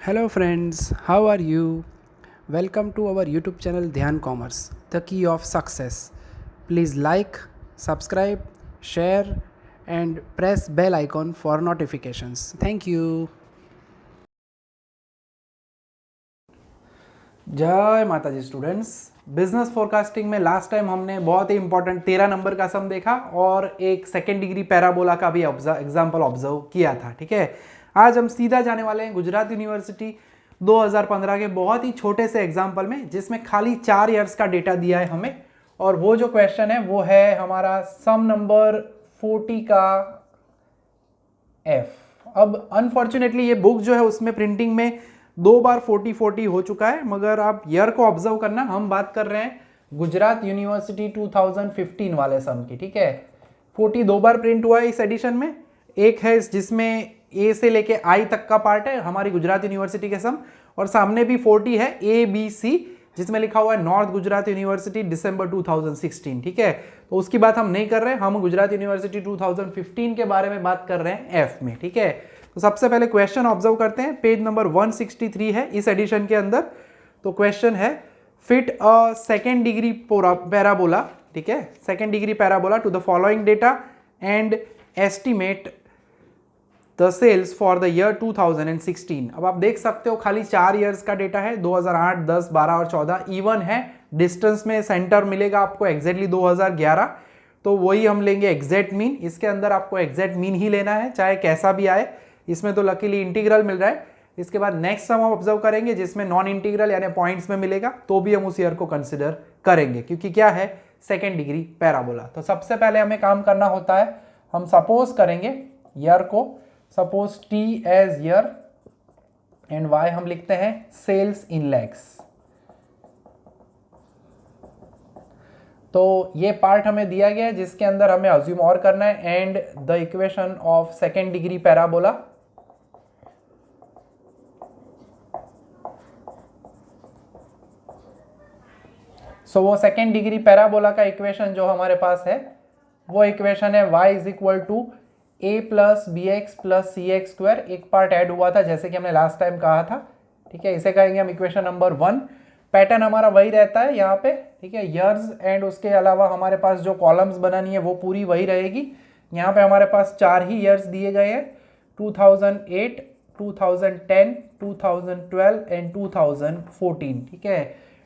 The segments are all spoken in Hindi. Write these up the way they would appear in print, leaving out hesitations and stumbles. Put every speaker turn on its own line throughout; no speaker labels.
Hello friends, how are you? Welcome to our YouTube channel Dhyan Commerce, the key of success. Please like, subscribe, share and press bell icon for notifications. Thank you. जय माता जी स्टूडेंट्स। बिजनेस फोरकास्टिंग में लास्ट टाइम हमने बहुत ही इंपॉर्टेंट 13 नंबर का सम देखा और एक सेकेंड डिग्री पैराबोला का भी एग्जाम्पल ऑब्जर्व किया था। ठीक है, आज हम सीधा जाने वाले हैं गुजरात यूनिवर्सिटी 2015 के बहुत ही छोटे से एग्जाम्पल में, जिसमें खाली 4 ईयर्स का डेटा दिया है हमें। और वो जो क्वेश्चन है वो है हमारा सम नंबर 40 का एफ। अब अनफॉर्चुनेटली ये बुक जो है उसमें प्रिंटिंग में 2 बार 40 हो चुका है, मगर आप ईयर को ऑब्जर्व करना। हम बात कर रहे हैं गुजरात यूनिवर्सिटी 2015 वाले सम की। ठीक है, 40 2 बार प्रिंट हुआ है इस एडिशन में। एक है जिसमें ए से लेके आई तक का पार्ट है हमारी गुजरात यूनिवर्सिटी के सम, और सामने भी 40 है ए बी सी, जिसमें लिखा हुआ है नॉर्थ गुजरात यूनिवर्सिटी दिसंबर 2016। ठीक है, तो उसकी बात हम नहीं कर रहे हैं, हम गुजरात यूनिवर्सिटी 2015 के बारे में बात कर रहे हैं एफ में। ठीक है, तो सबसे पहले क्वेश्चन ऑब्जर्व करते हैं। पेज नंबर 163 है इस एडिशन के अंदर। तो क्वेश्चन है fit a second degree parabola, ठीक है, second degree parabola to the following data and estimate the sales for the year 2016। अब आप देख सकते हो खाली 4 ईयर्स का डेटा है, 2008, 10, 12 और 14 इवन है। डिस्टेंस में सेंटर मिलेगा आपको एग्जैक्टली 2011, तो वही हम लेंगे एग्जैक्ट मीन। इसके अंदर आपको एग्जैक्ट मीन ही लेना है चाहे कैसा भी आए। इसमें तो लकीली इंटीग्रल मिल रहा है। इसके बाद नेक्स्ट सम हम ऑब्जर्व करेंगे जिसमें नॉन इंटीग्रल यानी पॉइंट्स में मिलेगा, तो भी हम उस ईयर को कंसिडर करेंगे क्योंकि क्या है सेकेंड डिग्री पैराबोला। तो सबसे पहले हमें काम करना होता है, हम सपोज करेंगे ईयर को, suppose T as year and Y हम लिखते हैं सेल्स इन लैक्स। तो ये पार्ट हमें दिया गया है जिसके अंदर हमें अज्यूम और करना है and the equation of second degree parabola. So वो सेकेंड डिग्री पैराबोला का इक्वेशन जो हमारे पास है वो इक्वेशन है y is equal to a plus B x plus C x square. एक पार्ट ऐड हुआ था जैसे कि हमने लास्ट टाइम कहा था। ठीक है, इसे कहेंगे हम इक्वेशन नंबर 1। पैटर्न हमारा वही रहता है यहाँ पे। ठीक है, ईयर्स एंड उसके अलावा हमारे पास जो कॉलम्स बनानी है वो पूरी वही रहेगी। यहाँ पे हमारे पास 4 ही ईयर्स दिए गए हैं, 2008, 2010, 2012 एंड 2014। ठीक है,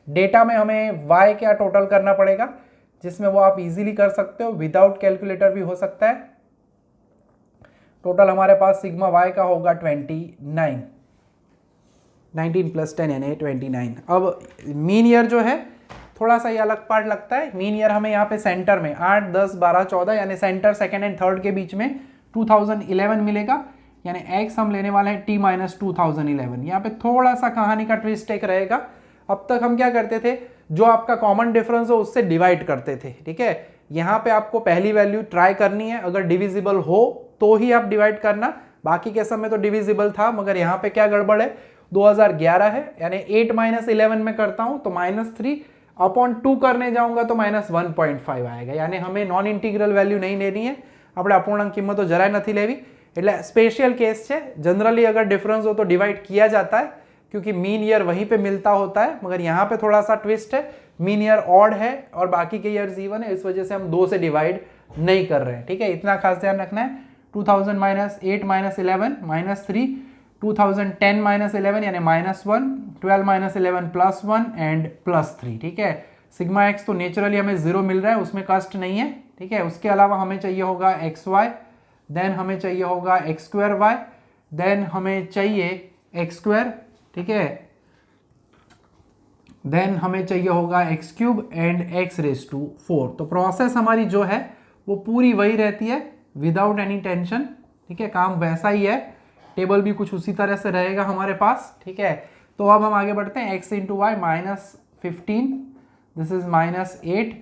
डेटा में हमें y क्या टोटल करना पड़ेगा, जिसमें वो आप इजीली कर सकते हो, विदाउट कैलकुलेटर भी हो सकता है। टोटल हमारे पास सिग्मा y का होगा 29, 19 प्लस 10 यानी 29। अब मीन ईयर जो है थोड़ा सा ये अलग पार्ट लगता है। मीन ईयर हमें यहाँ पे सेंटर में 8, 10, 12, 14 यानी सेंटर सेकेंड एंड थर्ड के बीच में 2011 मिलेगा, यानी x हम लेने वाले हैं t माइनस 2011। यहाँ पे थोड़ा सा कहानी का ट्विस्ट एक रहेगा। अब तक हम क्या करते थे, जो आपका कॉमन डिफरेंस हो उससे डिवाइड करते थे। ठीक है, यहाँ पे आपको पहली वैल्यू ट्राई करनी है, अगर डिविजिबल हो तो ही आप डिवाइड करना। बाकी के समय तो डिविजिबल था, मगर यहाँ पे क्या गड़बड़ है, 2011 है यानी 8 माइनस 11 में करता हूँ तो -3 अपॉन 2 करने जाऊंगा तो -1.5 आएगा। यानी हमें नॉन इंटीग्रल वैल्यू नहीं लेनी है, આપણે અપૂર્ણાંક કિંમતો જરાય નથી લેવી। એટલે સ્પેશિયલ કેસ છે। जनरली अगर डिफरेंस हो तो डिवाइड किया जाता है क्योंकि मीन ईयर वहीं पे मिलता होता है, मगर यहाँ पे थोड़ा सा ट्विस्ट है, मीन ईयर ऑड है और बाकी के ईयर्स इवन है, इस वजह से हम 2 से डिवाइड नहीं कर रहे हैं। ठीक है, इतना खास ध्यान रखना है। 2000 माइनस 8 माइनस 11 -3, 2010 माइनस 11 यानी -1, 12 माइनस 11 +1 एंड +3। ठीक है, सिग्मा एक्स तो नेचुरली हमें 0 मिल रहा है, उसमें कष्ट नहीं है। ठीक है, उसके अलावा हमें चाहिए होगा एक्स वाई, देन हमें चाहिए होगा एक्स स्क्वायर वाई, देन हमें चाहिए एक्स स्क्वायर। ठीक है, देन हमें चाहिए होगा X cube and X raise to 4। तो प्रोसेस हमारी जो है वो पूरी वही रहती है विदाउट एनी टेंशन। ठीक है, काम वैसा ही है, टेबल भी कुछ उसी तरह से रहेगा हमारे पास। ठीक है, तो अब हम आगे बढ़ते हैं। x into Y -15, this is -8,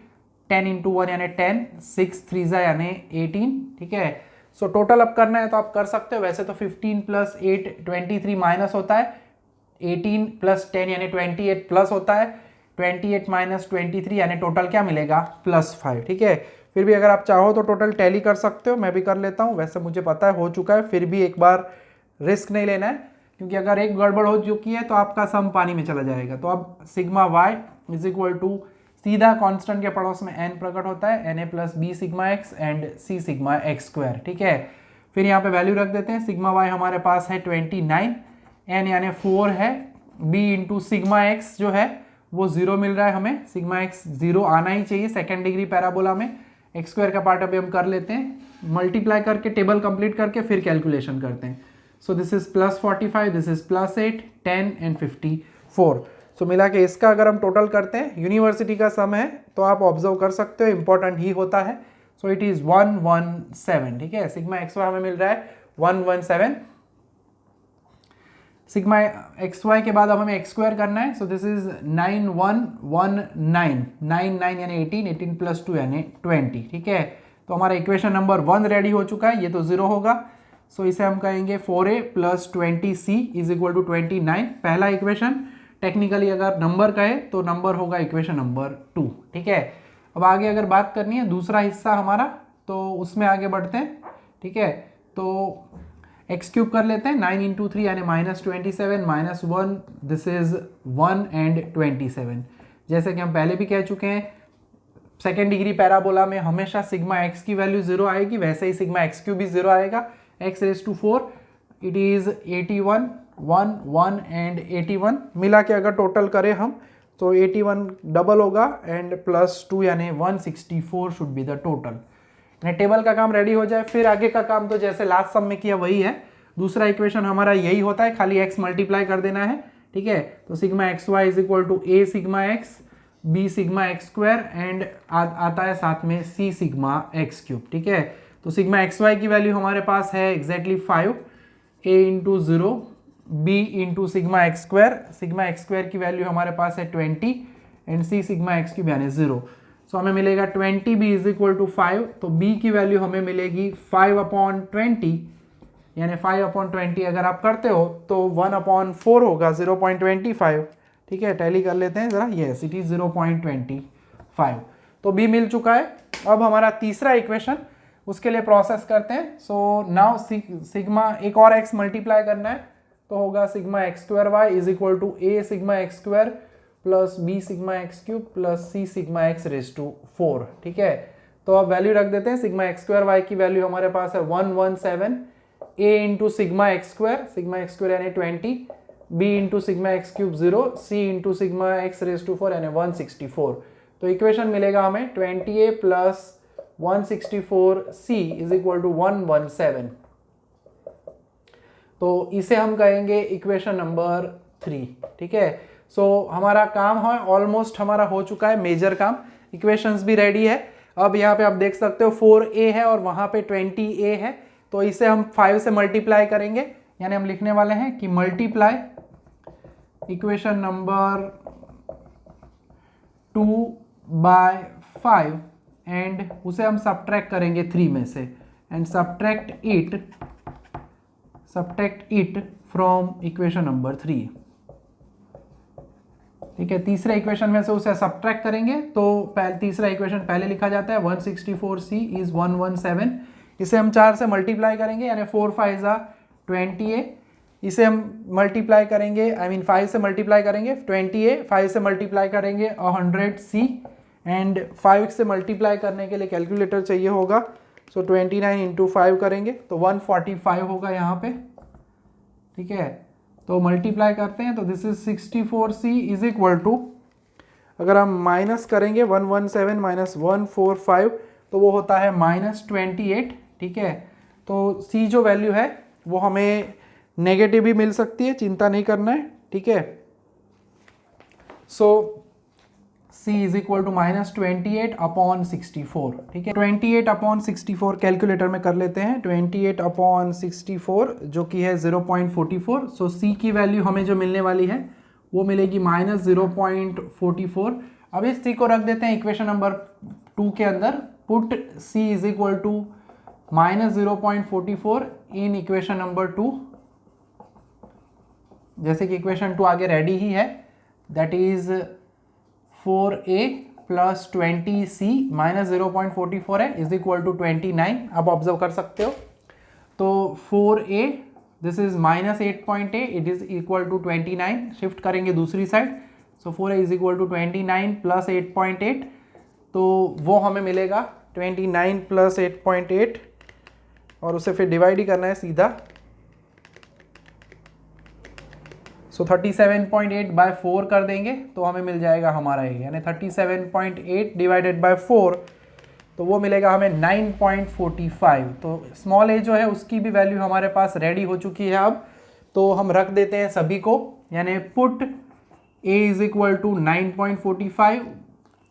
10 into 1 यानी 10, 6 3 यानी 18। ठीक है, सो टोटल अब करना है तो आप कर सकते हो। वैसे तो 15 प्लस 8 23 माइनस होता है, 18 प्लस 10 यानी 28 प्लस होता है, 28 माइनस 23 यानी टोटल क्या मिलेगा +5। ठीक है, फिर भी अगर आप चाहो तो टोटल टैली कर सकते हो, मैं भी कर लेता हूँ। वैसे मुझे पता है हो चुका है, फिर भी एक बार रिस्क नहीं लेना है। क्योंकि अगर एक गड़बड़ हो चुकी है तो आपका सम पानी में चला जाएगा। तो अब sigma Y is equal to सीधा कांस्टेंट के पड़ोस में n प्रकट होता है, na plus B sigma X and c sigma x square. ठीक है, फिर यहाँ पे वैल्यू रख देते हैं। सिग्मा वाई हमारे पास है 29, n यानी 4 है, b इंटू सिग्मा एक्स जो है वो 0 मिल रहा है हमें। सिग्मा एक्स 0 आना ही चाहिए सेकेंड डिग्री पैराबोला में। एक्स स्क्वायर का पार्ट अभी हम कर लेते हैं, मल्टीप्लाई करके टेबल कंप्लीट करके फिर कैलकुलेशन करते हैं। सो this is plus 45, this is plus 8, 10 and 54। सो मिला के इसका अगर हम टोटल करते हैं, यूनिवर्सिटी का सम है तो आप ऑब्जर्व कर सकते हो इंपॉर्टेंट ही होता है। So it is 117। ठीक है, सिग्मा एक्स वाई हमें मिल रहा है 117। सिग्मा एक्स वाई के बाद अब हमें एक्स स्क्वायर करना है। सो दिस इज 9119, 99 यानी 18, 18 प्लस 2 यानी 20। ठीक है, तो हमारा इक्वेशन नंबर 1 रेडी हो चुका है, ये तो 0 होगा। सो इसे हम कहेंगे 4a plus 20c is equal to 29, पहला इक्वेशन। टेक्निकली अगर नंबर कहे तो नंबर होगा इक्वेशन नंबर 2। ठीक है, अब आगे अगर बात करनी है दूसरा हिस्सा हमारा, तो उसमें आगे बढ़ते हैं। ठीक है, तो एक्स क्यूब कर लेते हैं, 9 इंटू 3 यानी -27 -1, दिस इज 1 एंड 27। जैसे कि हम पहले भी कह चुके हैं, सेकेंड डिग्री पैराबोला में हमेशा सिग्मा एक्स की वैल्यू 0 आएगी, वैसे ही सिग्मा एक्स क्यूब भी 0 आएगा। x raise to 4 it is 81, 1 1 and 81 मिला के अगर टोटल करें हम तो 81 डबल होगा एंड प्लस 2 यानी 164 should be the total. Table का काम रेडी हो जाए, फिर आगे का काम तो जैसे लास्ट सम में किया वही है। दूसरा इक्वेशन हमारा यही होता है, खाली x मल्टीप्लाई कर देना है। ठीक है, तो sigma x Y is equal to a sigma X b sigma x square and आता है साथ में c सिग्मा एक्स क्यूब। ठीक है, तो सिग्मा एक्स वाई की वैल्यू हमारे पास है exactly 5, a into 0 b into sigma x square की वैल्यू हमारे पास है 20 and c sigma x cube यानी 0। सो हमें मिलेगा 20b इज इक्वल टू 5, तो b की वैल्यू हमें मिलेगी 5/20 यानी 5/20 अगर आप करते हो तो 1/4 होगा 0.25। ठीक है, टैली कर लेते हैं ज़रा, यस इट इज 0.25। तो b मिल चुका है। अब हमारा तीसरा इक्वेशन, उसके लिए प्रोसेस करते हैं। सो नाउ सिग्मा एक और x मल्टीप्लाई करना है, तो होगा sigma x square Y is equal to a sigma x square plus b sigma x cube plus c sigma X raise to 4। ठीक है, तो अब वैल्यू रख देते हैं। सिग्मा एक्स स्क्वायर वाई की वैल्यू हमारे पास है 117, a into sigma x square यानी 20, b into sigma x cube 0, c into sigma X raise to 4 यानी 164। तो इक्वेशन मिलेगा हमें 20a plus 164c is equal to 117। तो इसे हम कहेंगे इक्वेशन नंबर 3। ठीक है, सो हमारा काम है ऑलमोस्ट हमारा हो चुका है, मेजर काम, इक्वेशंस भी रेडी है। अब यहाँ पे आप देख सकते हो 4a है और वहाँ पे 20a है, तो इसे हम 5 से मल्टीप्लाई करेंगे, यानी हम लिखने वाले हैं कि मल्टीप्लाई इक्वेशन नंबर 2/5 एंड उसे हम सब्ट्रैक्ट करेंगे 3 में से and subtract it from equation number 3। ठीक है, तीसरे इक्वेशन में से उसे सब्ट्रैक्ट करेंगे तो तीसरा इक्वेशन पहले लिखा जाता है 164c इज 117। इसे हम 4 से मल्टीप्लाई करेंगे यानी 4 5 20a। इसे हम मल्टीप्लाई करेंगे 5 से मल्टीप्लाई करेंगे 20a, 5 से मल्टीप्लाई करेंगे 100c एंड 5 से मल्टीप्लाई करने के लिए कैलकुलेटर चाहिए होगा। सो 29 इंटू 5 करेंगे तो 145 होगा यहाँ पे। ठीक है, तो मल्टीप्लाई करते हैं तो this is 64c is equal to, अगर हम माइनस करेंगे 117 माइनस 145 तो वो होता है -28। ठीक है, तो c जो वैल्यू है वो हमें नेगेटिव भी मिल सकती है, चिंता नहीं करना है। ठीक है, सो c इज इक्वल टू -28/64। ठीक है, 28/64 कैलकुलेटर में कर लेते हैं, 28/64 जो कि है 0.44। सो c की वैल्यू हमें जो मिलने वाली है वो मिलेगी -0.44। अब इस c को रख देते हैं इक्वेशन नंबर 2 के अंदर, put c is equal to -0.44 in equation number 2। जैसे कि इक्वेशन 2 आगे रेडी ही है, that is 4a plus 20c minus 0.44 है इज इक्वल टू 29। आप ऑब्जर्व कर सकते हो, तो 4a this is -8.8, it is equal to 29, shift करेंगे दूसरी side, so 4a is equal to 29 plus 8.8, तो वो हमें मिलेगा 29 प्लस 8.8, और उसे फिर डिवाइड ही करना है सीधा, सो 37.8 बाय 4 कर देंगे तो हमें मिल जाएगा हमारा ये, यानी 37.8 डिवाइडेड बाय 4, तो वो मिलेगा हमें 9.45। तो स्मॉल a जो है उसकी भी वैल्यू हमारे पास रेडी हो चुकी है अब, तो हम रख देते हैं सभी को, यानी put a is equal to 9.45,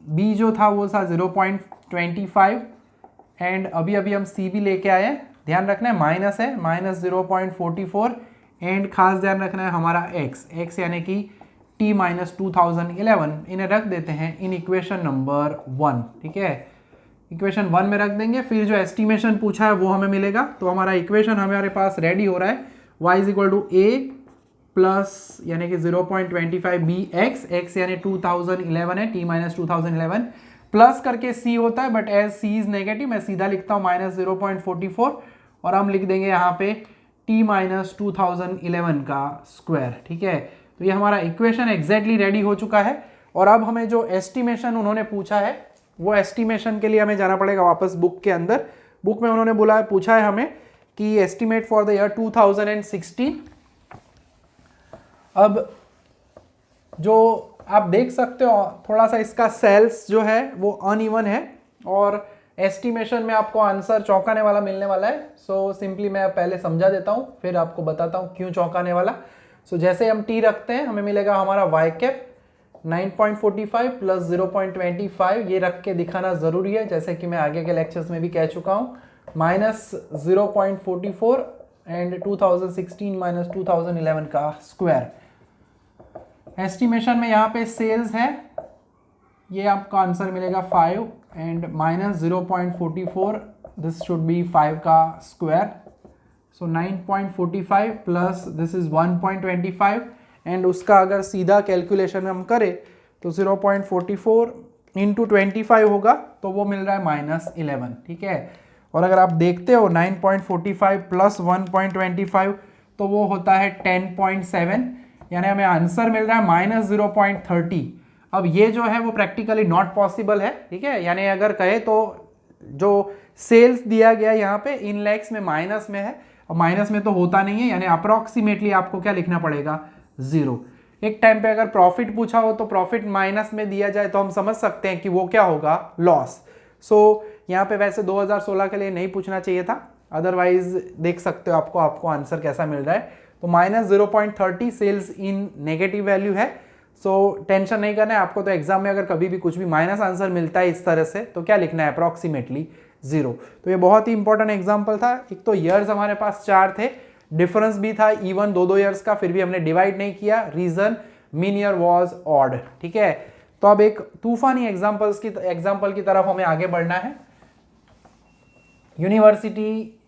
b जो था वो था 0.25, एंड अभी अभी हम c भी लेके आए हैं, ध्यान रखना है माइनस है, -0.44, एंड खास ध्यान रखना है हमारा x यानी कि t माइनस 2011, इन्हें रख देते हैं इन इक्वेशन नंबर 1, ठीक है, इक्वेशन 1 में रख देंगे। फिर जो एस्टिमेशन पूछा है वो हमें मिलेगा, तो हमारा इक्वेशन हमारे पास रेडी हो रहा है, y is equal to a plus यानी कि 0.25 bx, x यानी 2011 है, t माइनस 2011, प्लस करके c होता है, but as c is negative मैं सीधा लिखता हूँ -0.44, और हम लिख देंगे यहाँ पे t माइनस 2011 का स्क्वायर, ठीक है। तो ये हमारा इक्वेशन एग्जैक्टली रेडी हो चुका है, और अब हमें जो एस्टिमेशन उन्होंने पूछा है, वो एस्टिमेशन के लिए हमें जाना पड़ेगा वापस बुक के अंदर। बुक में उन्होंने पूछा है हमें कि एस्टिमेट फॉर द ईयर 2016। अब जो आप देख सकते हो थोड़ा सा इसका सेल्स जो है वो अनइवन है, और एस्टिमेशन में आपको आंसर चौंकाने वाला मिलने वाला है। सो सिंपली मैं पहले समझा देता हूँ, फिर आपको बताता हूँ क्यों चौंकाने वाला। सो जैसे हम टी रखते हैं हमें मिलेगा हमारा वाई कैप 9.45 प्लस 0.25, ये रख के दिखाना ज़रूरी है, जैसे कि मैं आगे के लेक्चर्स में भी कह चुका हूँ, -0.44 एंड 2016 माइनस 2011 का स्क्वायर। एस्टिमेशन में यहाँ पे सेल्स है, ये आपका आंसर मिलेगा 5 एंड -0.44, दिस शुड बी 5 का square, so 9.45 plus this is 1.25, and उसका अगर सीधा कैलकुलेशन हम करें तो 0.44 इंटू 25 होगा, तो वो मिल रहा है -11, ठीक है। और अगर आप देखते हो 9.45 प्लस 1.25 तो वो होता है 10.7, यानी हमें आंसर मिल रहा है -0.30। अब ये जो है वो प्रैक्टिकली नॉट पॉसिबल है, ठीक है, यानी अगर कहे तो जो सेल्स दिया गया यहाँ पे इन लैक्स में माइनस में है, और माइनस में तो होता नहीं है, यानी अप्रॉक्सीमेटली आपको क्या लिखना पड़ेगा 0। एक टाइम पे अगर प्रॉफिट पूछा हो तो प्रॉफिट माइनस में दिया जाए तो हम समझ सकते हैं कि वो क्या होगा, लॉस। सो यहाँ पे वैसे 2016 के लिए नहीं पूछना चाहिए था, अदरवाइज देख सकते हो आपको आंसर कैसा मिल रहा है। तो -0.30 सेल्स इन नेगेटिव वैल्यू है, सो टेंशन नहीं करना है आपको। तो एग्जाम में अगर कभी भी कुछ भी माइनस आंसर मिलता है इस तरह से तो क्या लिखना है, अप्रॉक्सीमेटली 0। तो ये बहुत ही इंपॉर्टेंट एग्जाम्पल था। एक तो ईयर्स हमारे पास 4 थे, डिफरेंस भी था इवन 2-2 ईयर्स का, फिर भी हमने डिवाइड नहीं किया, reason mean year was odd, ठीक है। तो अब एक तूफानी एग्जाम्पल की तरफ हमें आगे बढ़ना है। यूनिवर्सिटी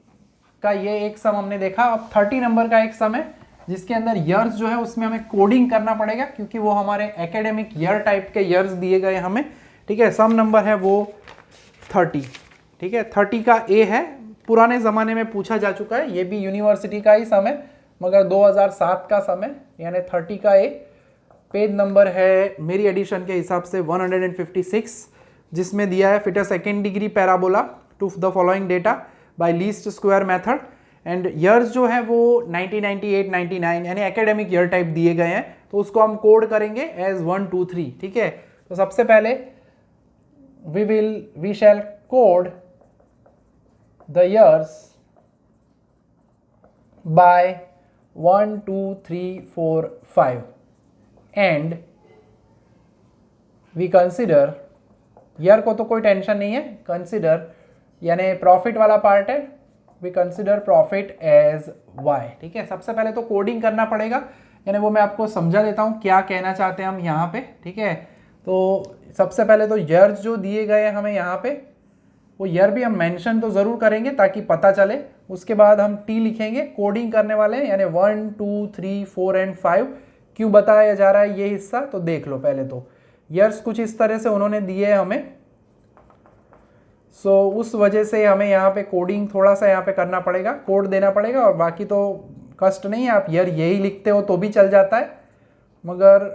का ये एक सम हमने देखा, अब 30 नंबर का एक सम है जिसके अंदर ईयर्स जो है उसमें हमें कोडिंग करना पड़ेगा, क्योंकि वो हमारे एकेडमिक ईयर टाइप के ईयर्स दिए गए हमें, ठीक है। सम नंबर है वो 30, ठीक है। 30 का ए है, पुराने ज़माने में पूछा जा चुका है, ये भी यूनिवर्सिटी का ही सम है मगर 2007 का सम है, यानी 30 का ए। पेज नंबर है मेरी एडिशन के हिसाब से 156, जिसमें दिया है fit a second degree parabola to the following data by least square method, and years जो है वो 1998, 99 यानी एकेडमिक ईयर टाइप दिए गए हैं, तो उसको हम कोड करेंगे एज 1, 2, 3, ठीक है। तो सबसे पहले we shall code the years by 1, 2, 3, 4, 5 and we consider, year को तो कोई टेंशन नहीं है, कंसिडर यानी प्रॉफिट वाला पार्ट है, we consider profit as Y, ठीक है। सबसे पहले तो कोडिंग करना पड़ेगा, यानी वो मैं आपको समझा देता हूँ क्या कहना चाहते हैं हम यहाँ पे, ठीक है। तो सबसे पहले तो ईयर्स जो दिए गए हमें यहाँ पे, वो ईयर भी हम मेंशन तो ज़रूर करेंगे ताकि पता चले। उसके बाद हम टी लिखेंगे, कोडिंग करने वाले हैं, यानी 1, 2, 3, 4 एंड 5। क्यों बताया जा रहा है ये हिस्सा, तो देख लो। पहले तो ईयर्स कुछ इस तरह से उन्होंने दिए है हमें, सो उस वजह से हमें यहाँ पे कोडिंग थोड़ा सा यहाँ पे करना पड़ेगा, कोड देना पड़ेगा, और बाकी तो कष्ट नहीं है, आप ईयर यही लिखते हो तो भी चल जाता है, मगर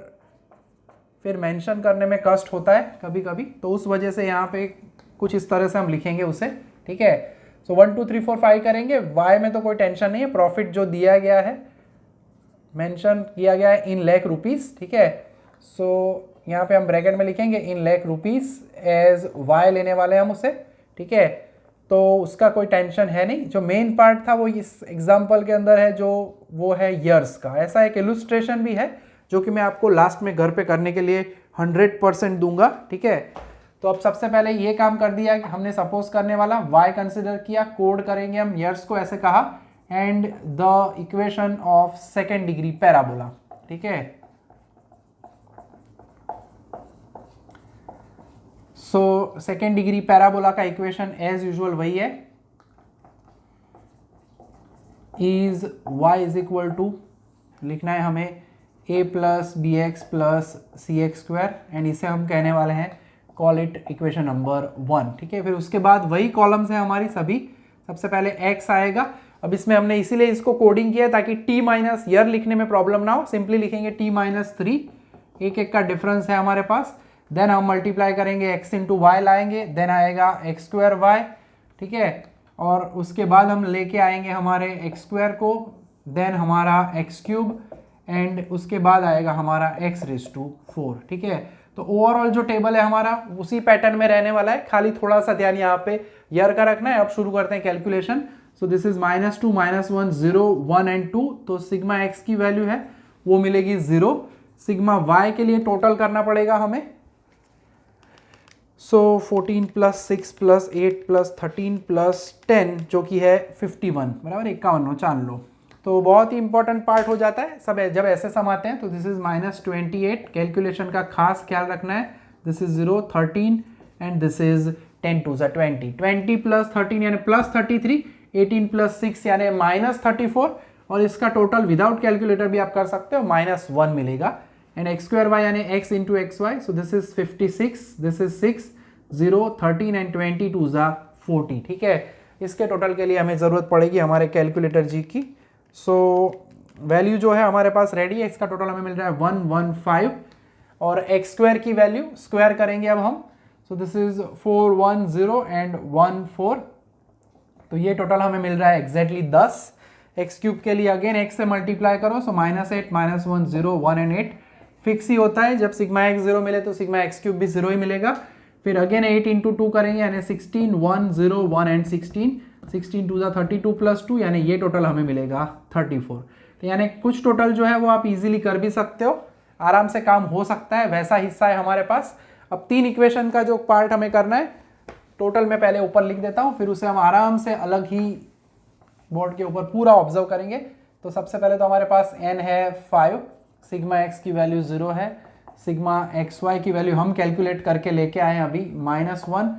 फिर मेंशन करने में कष्ट होता है कभी कभी, तो उस वजह से यहाँ पे कुछ इस तरह से हम लिखेंगे उसे, ठीक है। सो 1 2 3 4 5 करेंगे। वाई में तो कोई टेंशन नहीं है, प्रॉफिट जो दिया गया है मेंशन किया गया है इन लाख रुपीस, ठीक है। सो यहाँ पे हम ब्रैकेट में लिखेंगे इन लाख रुपीस एज वाई लेने वाले हैं हम उसे, ठीक है। तो उसका कोई टेंशन है नहीं। जो मेन पार्ट था वो इस एग्जाम्पल के अंदर है, जो वो है ईयर्स का। ऐसा एक इलुस्ट्रेशन भी है जो कि मैं आपको लास्ट में घर पे करने के लिए 100% दूंगा, ठीक है। तो अब सबसे पहले ये काम कर दिया कि हमने सपोज करने वाला y कंसिडर किया, कोड करेंगे हम ईयर्स को, ऐसे कहा, and the equation of second degree parabola, ठीक है। सो सेकेंड डिग्री पैराबोला का इक्वेशन एज यूजुअल वही है, is y is equal to, लिखना है हमें a plus B x plus C x square, and इसे हम कहने वाले हैं कॉल इट इक्वेशन नंबर 1, ठीक है। फिर उसके बाद वही कॉलम्स हैं हमारी सभी। सबसे पहले x आएगा। अब इसमें हमने इसीलिए इसको कोडिंग किया ताकि t माइनस ईयर लिखने में प्रॉब्लम ना हो, सिंपली लिखेंगे t माइनस 3, एक एक का डिफरेंस है हमारे पास। देन हम मल्टीप्लाई करेंगे x इंटू वाई लाएंगे, देन आएगा एक्स स्क्वायर वाई, ठीक है। और उसके बाद हम लेके आएंगे हमारे एक्स स्क्वायर को, देन हमारा एक्स क्यूब, एंड उसके बाद आएगा हमारा x रेज टू 4, ठीक है। तो ओवरऑल जो टेबल है हमारा उसी पैटर्न में रहने वाला है, खाली थोड़ा सा ध्यान यहाँ पे ईयर का रखना है। अब शुरू करते हैं calculation. So this is -2 -1 0 1 and 2, तो सिग्मा x की वैल्यू है वो मिलेगी 0। सिग्मा y के लिए टोटल करना पड़ेगा हमें। सो 14 प्लस 6 प्लस 8 प्लस 13 प्लस 10 जो कि है 51, बराबर 51 जान लो। तो बहुत ही इंपॉर्टेंट पार्ट हो जाता है सब जब ऐसे सम आते हैं। तो दिस इज -28, कैलकुलेशन का खास ख्याल रखना है। This is 0 13 and this is 10 2 20, 20 plus 13 यानी प्लस 33, 18 प्लस 6 यानी -34, और इसका टोटल विदाउट कैलकुलेटर भी आप कर सकते हो, -1 मिलेगा। एंड एक्स स्क्वायर वाई यानी x into X Y, so this is 56, this is 6 0 13 and 20 2 40, ठीक है। इसके टोटल के लिए हमें ज़रूरत पड़ेगी हमारे कैलकुलेटर जी की। सो वैल्यू जो है हमारे पास रेडी है, इसका टोटल हमें मिल रहा है 115, और एक्स स्क्वायर की वैल्यू स्क्वायर करेंगे अब हम। सो दिस इज 410 एंड 14, तो ये टोटल हमें मिल रहा है एग्जैक्टली 10। एक्स क्यूब के लिए अगेन एक्स से मल्टीप्लाई करो, सो -8 -1 0 1 एंड 8 फिक्स ही होता है। जब सिग्मा एक्स 0 मिले तो सिग्मा एक्स क्यूब भी 0 ही मिलेगा। फिर अगेन 8 इंटू 2 करेंगे यानी 16 1 0 1 एंड 16, 16 2 32 प्लस 2 यानी ये टोटल हमें मिलेगा 34। तो यानी कुछ टोटल जो है वो आप इजीली कर भी सकते हो, आराम से काम हो सकता है, वैसा हिस्सा है हमारे पास। अब 3 इक्वेशन का जो पार्ट हमें करना है, टोटल मैं पहले ऊपर लिख देता हूँ, फिर उसे हम आराम से अलग ही बोर्ड के ऊपर पूरा ऑब्जर्व करेंगे। तो सबसे पहले तो हमारे पास n है 5, सिग्मा x की वैल्यू 0 है, सिग्मा xy की वैल्यू हम कैलकुलेट करके लेके आए अभी -1।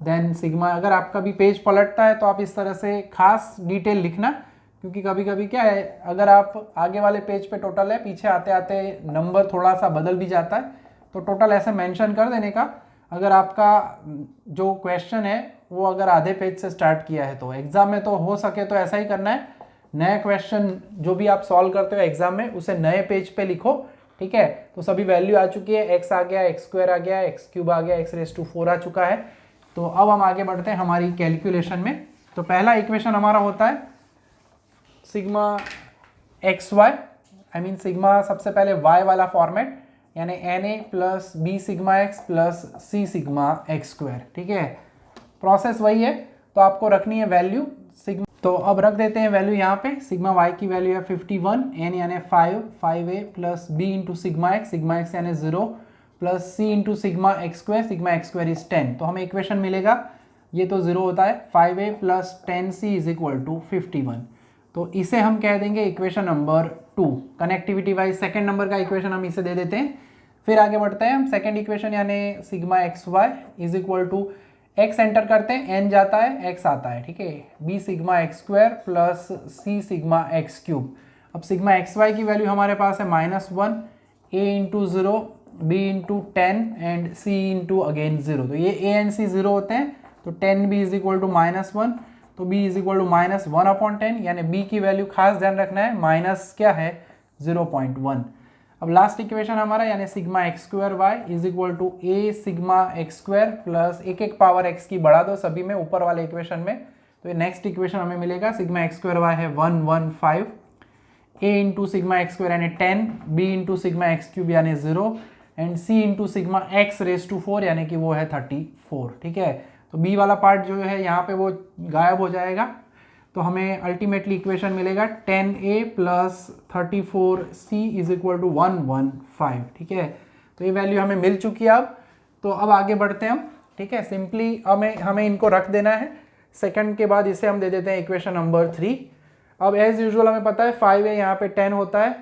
देन सिग्मा, अगर आपका भी पेज पलटता है तो आप इस तरह से खास डिटेल लिखना, क्योंकि कभी कभी क्या है, अगर आप आगे वाले पेज पे टोटल है, पीछे आते आते नंबर थोड़ा सा बदल भी जाता है, तो टोटल ऐसे मेंशन कर देने का। अगर आपका जो क्वेश्चन है वो अगर आधे पेज से स्टार्ट किया है तो एग्जाम में तो हो सके तो ऐसा ही करना है, नया क्वेश्चन जो भी आप सॉल्व करते हो एग्जाम में उसे नए पेज पे लिखो, ठीक है। तो सभी वैल्यू आ चुकी है, एक्स आ गया, एक्स स्क्वायर आ गया, एक्स क्यूब आ गया, एक्स रेज टू 4 आ चुका है। तो अब हम आगे बढ़ते हैं हमारी कैलकुलेशन में। तो पहला इक्वेशन हमारा होता है sigma x Y, I mean sigma सबसे पहले वाई वाला फॉर्मेट, यानी N A plus B sigma X plus C sigma x square, ठीक है। प्रोसेस वही है, तो आपको रखनी है वैल्यू सिग्मा। तो अब रख देते हैं वैल्यू यहाँ पे। सिग्मा वाई की वैल्यू है 51, एन यानी 5, 5a plus B into sigma X यानी 0 plus C into sigma x square is 10। तो हमें इक्वेशन मिलेगा, ये तो 0 होता है, 5a plus 10c is equal to 51। तो इसे हम कह देंगे equation number 2। Connectivity wise second number का इक्वेशन हम इसे दे देते हैं। फिर आगे बढ़ते हैं हम सेकेंड इक्वेशन यानी sigma x Y is equal to, X enter करते हैं, एन जाता है, एक्स आता है, ठीक है, b sigma x square plus सी सिग्मा एक्स क्यूब। अब सिग्मा एक्स वाई की वैल्यू हमारे पास है -1, a into 0, b into 10 and c into again 0। तो ये ए एंड सी 0 होते हैं, तो 10 भी इज इक्वल टू -1। तो b इज इक्वल टू -1/10, यानी b की वैल्यू खास ध्यान रखना है माइनस क्या है 0.1। अब लास्ट इक्वेशन हमारा यानी sigma x square Y is equal to A sigma x square plus एक पावर एक्स की बढ़ा दो सभी में ऊपर वाले इक्वेशन में, तो ये नेक्स्ट इक्वेशन हमें मिलेगा सिग्मा एक्स स्क्वायर वाई है 115, a into sigma x square यानी 10, b into sigma x cube यानी 0 and c into sigma X raise to 4 यानी कि वो है 34। ठीक है, तो b वाला पार्ट जो है यहाँ पे वो गायब हो जाएगा, तो हमें अल्टीमेटली इक्वेशन मिलेगा 10a plus 34c is equal to 115। ठीक है, तो ये वैल्यू हमें मिल चुकी है अब, तो अब आगे बढ़ते हैं हम। ठीक है, सिंपली हमें इनको रख देना है, सेकंड के बाद इसे हम दे देते हैं इक्वेशन नंबर 3। अब एज यूजुअल हमें पता है 5 है यहाँ पे 10 होता है,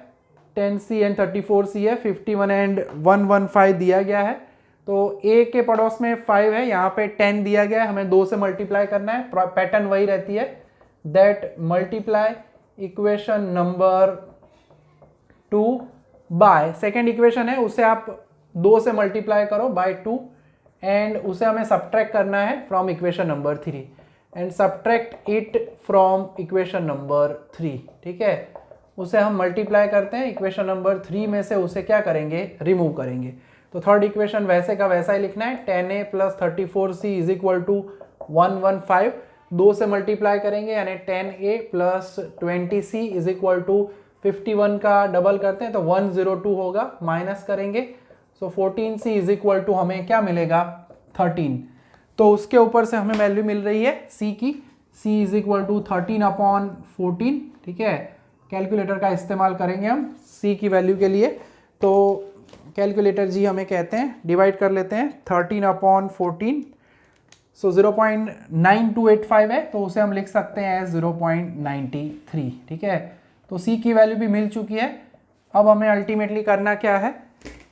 10c एंड 34c है, 51 एंड 115 दिया गया है, तो a के पड़ोस में 5 है, यहाँ पे 10 दिया गया है, हमें 2 से मल्टीप्लाई करना है, पैटर्न वही रहती है that multiply equation number 2 by second equation है उसे आप 2 से मल्टीप्लाई करो बाय 2 एंड उसे हमें सब्ट्रैक्ट करना है from equation number 3 and subtract it from equation number 3। ठीक है, उसे हम मल्टीप्लाई करते हैं इक्वेशन नंबर 3 में से, उसे क्या करेंगे रिमूव करेंगे, तो थर्ड इक्वेशन वैसे का वैसा ही लिखना है 10a plus 34c is equal to 115, 2 से मल्टीप्लाई करेंगे यानी 10a plus 20c is equal to 51 का डबल करते हैं तो 102 होगा, माइनस करेंगे सो 14c इज इक्वल टू हमें क्या मिलेगा 13, तो उसके ऊपर से हमें वैल्यू मिल रही है c की, c इज इक्वल टू 13/14। ठीक है, कैलकुलेटर का इस्तेमाल करेंगे हम c की वैल्यू के लिए, तो कैलकुलेटर जी हमें कहते हैं डिवाइड कर लेते हैं 13/14, सो 0.9285 है, तो उसे हम लिख सकते हैं एज 0.93। ठीक है, तो c की वैल्यू भी मिल चुकी है, अब हमें अल्टीमेटली करना क्या है,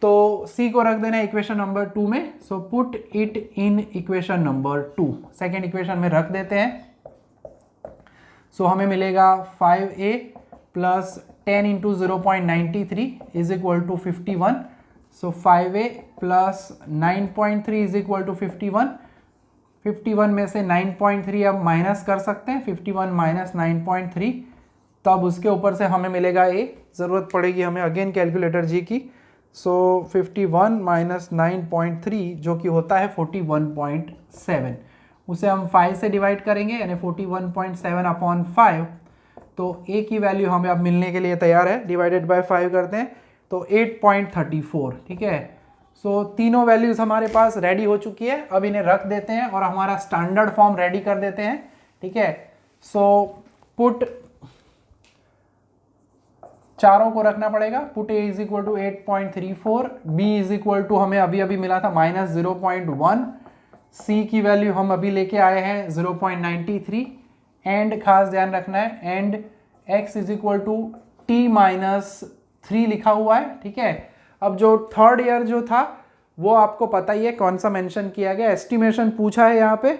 तो c को रख देना है इक्वेशन नंबर 2 में, so put it in equation number 2, second equation में रख देते हैं, सो हमें मिलेगा 5a plus 10 into 0.93 is equal to 51, so 5a plus 9.3 is equal to 51, 51 में से 9.3 अब माइनस कर सकते हैं, 51 माइनस 9.3, तब उसके ऊपर से हमें मिलेगा a, ज़रूरत पड़ेगी हमें अगेन कैलकुलेटर जी की, सो 51 माइनस 9.3 जो कि होता है 41.7, उसे हम 5 से डिवाइड करेंगे यानी 41.7/5, तो a की वैल्यू हमें अब मिलने के लिए तैयार है, डिवाइडेड बाय 5 करते हैं तो 8.34। ठीक है, सो तीनों वैल्यूज हमारे पास रेडी हो चुकी है, अब इन्हें रख देते हैं और हमारा स्टैंडर्ड फॉर्म रेडी कर देते हैं। ठीक है, सो पुट चारों को रखना पड़ेगा, put a is equal to 8.34, b is equal to हमें अभी अभी मिला था -0.1, c की वैल्यू हम अभी लेके आए हैं 0.93 एंड खास ध्यान रखना है and x is equal to t-3 लिखा हुआ है। ठीक है, अब जो थर्ड ईयर जो था वो आपको पता ही है कौन सा मेंशन किया गया, एस्टिमेशन पूछा है यहाँ पे,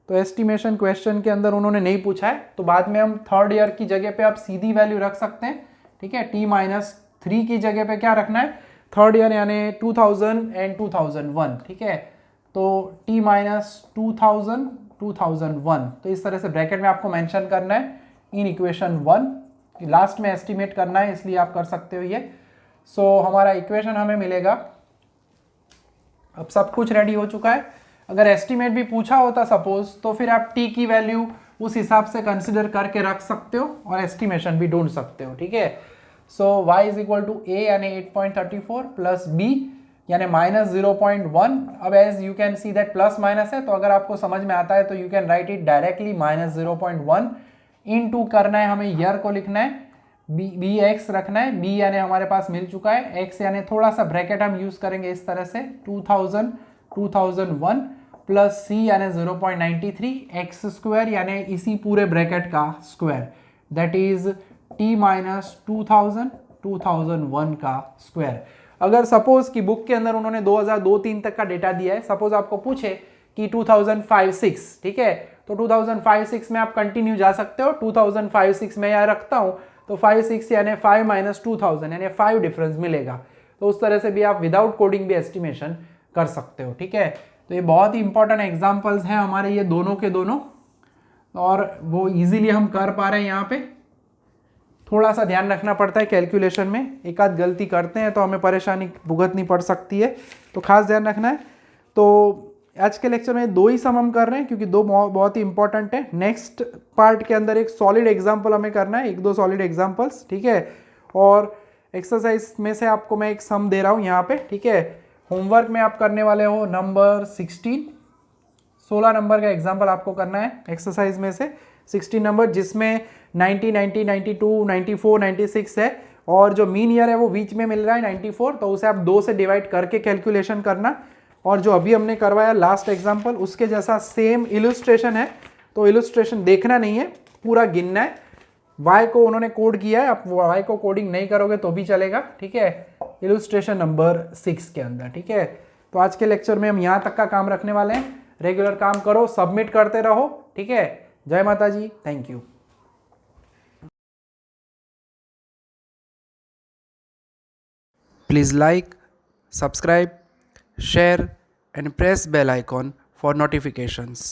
तो एस्टिमेशन क्वेश्चन के अंदर उन्होंने नहीं पूछा है, तो बाद में हम थर्ड ईयर की जगह पे आप सीधी वैल्यू रख सकते हैं। ठीक है, t-3 की जगह पे क्या रखना है थर्ड ईयर यानी 2000 एंड 2001। ठीक है, तो t-2000 2001, तो इस तरह से ब्रैकेट में आपको मेंशन करना है इन इक्वेशन 1, लास्ट में एस्टिमेट करना है, इसलिए आप कर सकते हो ये। सो हमारा इक्वेशन हमें मिलेगा, अब सब कुछ रेडी हो चुका है, अगर एस्टिमेट भी पूछा होता सपोज तो फिर आप t की वैल्यू उस हिसाब से कंसिडर करके रख सकते हो और एस्टिमेशन भी ढूंढ सकते हो। ठीक है, so y is equal to a यानी 8.34 प्लस b यानी -0.1, अब as you can see that plus minus है, तो अगर आपको समझ में आता है तो you can write it directly -0.1 into करना है हमें ईयर को लिखना है, बी एक्स रखना है, बी यानी हमारे पास मिल चुका है, एक्स यानी थोड़ा सा ब्रैकेट हम यूज करेंगे इस तरह से 2000 2001 प्लस सी यानी 0.93 एक्स स्क्वायर यानी इसी पूरे ब्रैकेट का square that is t minus 2001 का स्क्वायर। अगर सपोज कि बुक के अंदर उन्होंने 2002-3 तक का डेटा दिया है, सपोज आपको पूछे कि 2005-6, ठीक है, तो 2005-6 में आप कंटिन्यू जा सकते हो, 2005-6 में यहाँ रखता हूँ तो 5-6 यानी 5 माइनस 2000 यानी 5 डिफरेंस मिलेगा, तो उस तरह से भी आप विदाउट कोडिंग भी एस्टिमेशन कर सकते हो। ठीक है, तो ये बहुत ही इंपॉर्टेंट एग्जांपल्स हैं हमारे ये दोनों के दोनों, और वो इजीली हम कर पा रहे हैं। यहाँ पे थोड़ा सा ध्यान रखना पड़ता है कैलकुलेशन में, एक आध गलती करते हैं तो हमें परेशानी भुगतनी पड़ सकती है, तो खास ध्यान रखना है। तो आज के लेक्चर में 2 ही सम हम कर रहे हैं क्योंकि 2 बहुत ही इंपॉर्टेंट है। नेक्स्ट पार्ट के अंदर एक सॉलिड एग्जाम्पल हमें करना है, 1-2 सॉलिड एग्जाम्पल्स, ठीक है। और एक्सरसाइज में से आपको मैं एक सम दे रहा हूँ यहाँ पे, ठीक है। होमवर्क में आप करने वाले हो नंबर 16 नंबर का एग्जाम्पल आपको करना है एक्सरसाइज में से 16 नंबर, जिसमें 90, 90, 92, 94, 96 है और जो मीन ईयर है वो बीच में मिल रहा है 94, तो उसे आप 2 से डिवाइड करके कैलकुलेशन करना। और जो अभी हमने करवाया लास्ट एग्जाम्पल उसके जैसा सेम इलस्ट्रेशन है, तो इलस्ट्रेशन देखना नहीं है, पूरा गिनना है। y को उन्होंने कोड किया है, आप y को कोडिंग नहीं करोगे तो भी चलेगा, ठीक है, इलस्ट्रेशन नंबर 6 के अंदर, ठीक है। तो आज के लेक्चर में हम यहाँ तक का काम रखने वाले हैं। रेगुलर काम करो, सबमिट करते रहो, ठीक है। जय माता जी, thank you. Please like, subscribe, share and press bell icon for notifications.